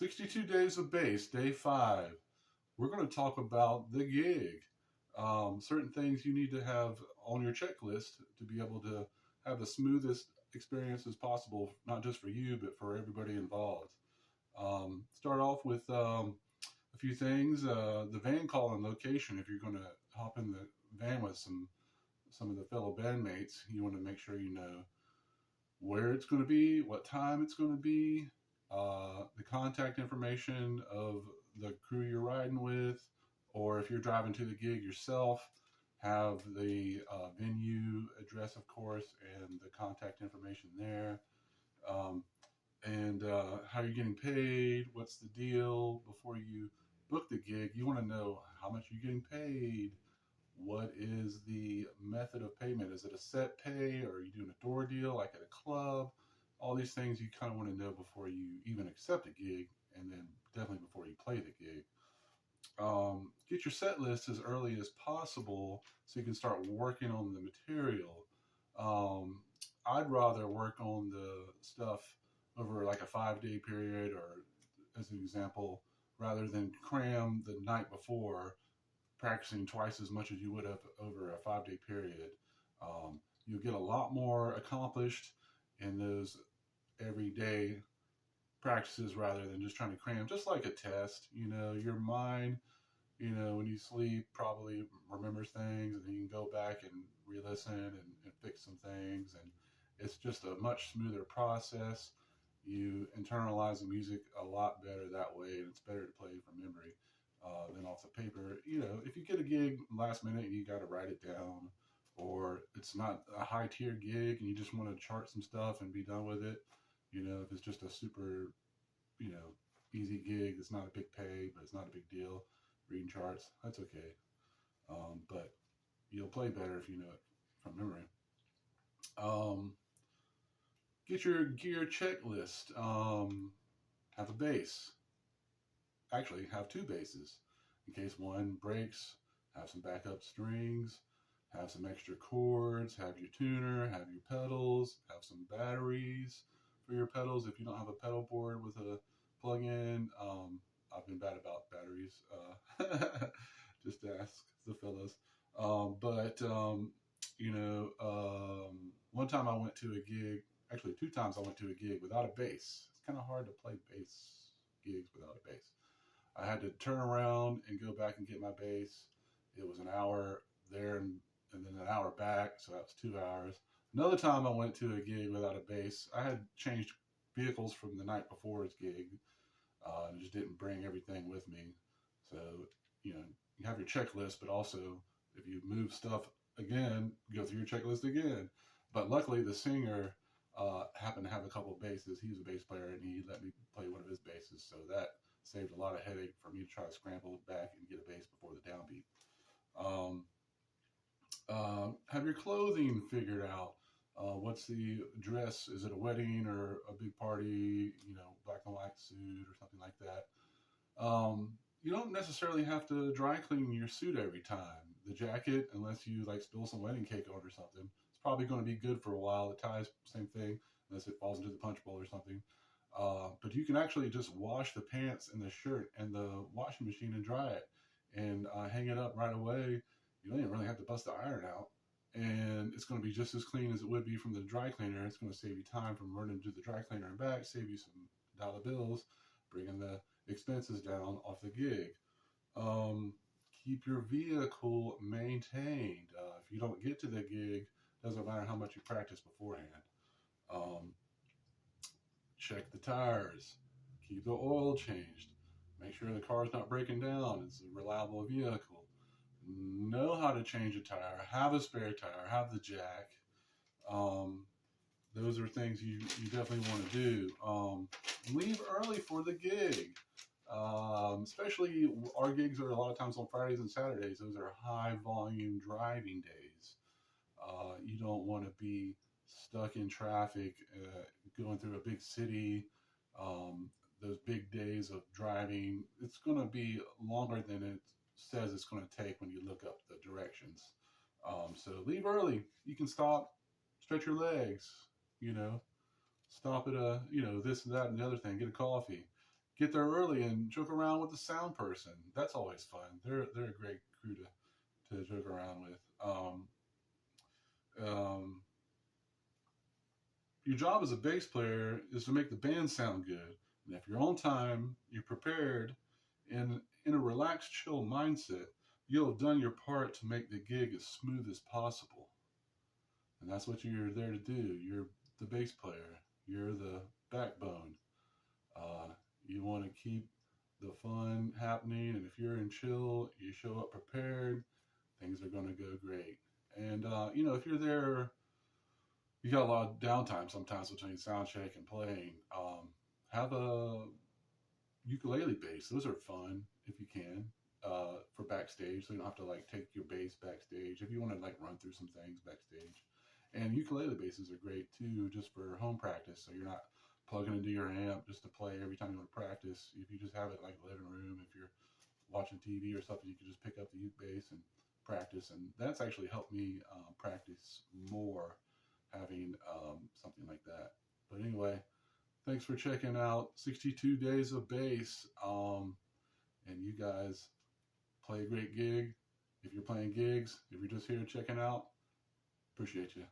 62 days of bass, day 5. We're going to talk about the gig. Certain things you need to have on your checklist to be able to have the smoothest experience as possible, not just for you, but for everybody involved. Start off with a few things. The van call and location. If you're going to hop in the van with some of the fellow bandmates, you want to make sure you know where it's going to be, what time it's going to be, the contact information of the crew you're riding with, or if you're driving to the gig yourself, have the venue address, of course, and the contact information there. Um, and how you're getting paid, what's the deal before you book the gig. You want to know how much you're getting paid. What is the method of payment? Is it a set pay, or are you doing a door deal like at a club? All these things you kind of want to know before you even accept a gig, and then definitely before you play the gig. Get your set list as early as possible so you can start working on the material. Um, I'd rather work on the stuff over like a 5 day period, or as an example, rather than cram the night before practicing twice as much as you would have over a 5 day period. You'll get a lot more accomplished in those everyday practices rather than just trying to cram, just like a test. Your mind, when you sleep, probably remembers things, and then you can go back and re-listen and fix some things. And it's just a much smoother process. You internalize the music a lot better that way, and it's better to play from memory than off the paper. If you get a gig last minute and you got to write it down, or it's not a high tier gig and you just want to chart some stuff and be done with it. If it's just a super, you know, easy gig, it's not a big pay, but it's not a big deal. Reading charts, that's okay. But you'll play better if you know it from memory. Um, get your gear checklist. Have a bass. Actually, have two basses in case one breaks. Have some backup strings. Have some extra chords. Have your tuner. Have your pedals. Have some batteries for your pedals. If you don't have a pedal board with a plug-in, I've been bad about batteries. Just ask the fellas. One time I went to a gig. Actually, two times I went to a gig without a bass. It's kind of hard to play bass gigs without a bass. I had to turn around and go back and get my bass. It was an hour there and then an hour back, so that was 2 hours. Another time I went to a gig without a bass. I had changed vehicles from the night before's gig, and just didn't bring everything with me. So, you have your checklist, but also if you move stuff again, go through your checklist again. But luckily, the singer happened to have a couple of basses. He was a bass player, and he let me play one of his basses, so that saved a lot of headache for me to try to scramble back and get a bass before the downbeat. Have your clothing figured out. What's the dress? Is it a wedding or a big party? Black and white suit or something like that. You don't necessarily have to dry clean your suit every time. The jacket, unless you like spill some wedding cake on it or something, it's probably going to be good for a while. The ties, same thing, unless it falls into the punch bowl or something. But you can actually just wash the pants and the shirt in the washing machine and dry it, and hang it up right away. You don't even really have to bust the iron out, and it's going to be just as clean as it would be from the dry cleaner. It's going to save you time from running to the dry cleaner and back, save you some dollar bills, bringing the expenses down off the gig. Keep your vehicle maintained. If you don't get to the gig, doesn't matter how much you practice beforehand. Um, Check the tires. Keep the oil changed. Make sure the car's not breaking down. It's a reliable vehicle. Know how to change a tire. Have a spare tire. Have the jack. Um, those are things you definitely want to do. Leave early for the gig. Especially our gigs are a lot of times on Fridays and Saturdays. Those are high volume driving days. You don't want to be stuck in traffic, going through a big city. Those big days of driving, it's going to be longer than it says it's going to take when you look up the directions. So leave early. You can stop, stretch your legs, stop at this and that and the other thing, get a coffee, get there early and joke around with the sound person. That's always fun. They're a great crew to joke around with. Um, your job as a bass player is to make the band sound good. And if you're on time, you're prepared, and in a relaxed, chill mindset, you'll have done your part to make the gig as smooth as possible. And that's what you're there to do. You're the bass player. You're the backbone. Uh, you want to keep the fun happening, and if you're in chill, you show up prepared, things are going to go great. And if you're there, you got a lot of downtime sometimes between sound check and playing. Have a ukulele bass; those are fun if you can. For backstage, so you don't have to like take your bass backstage. If you want to like run through some things backstage, and ukulele basses are great too, just for home practice. So you're not plugging into your amp just to play every time you want to practice. If you just have it like living room, if you're watching TV or something, you can just pick up the uke bass and practice. And that's actually helped me practice more having something like that. But anyway, thanks for checking out 62 Days of Bass. And you guys play a great gig. If you're playing gigs, if you're just here checking out, appreciate you.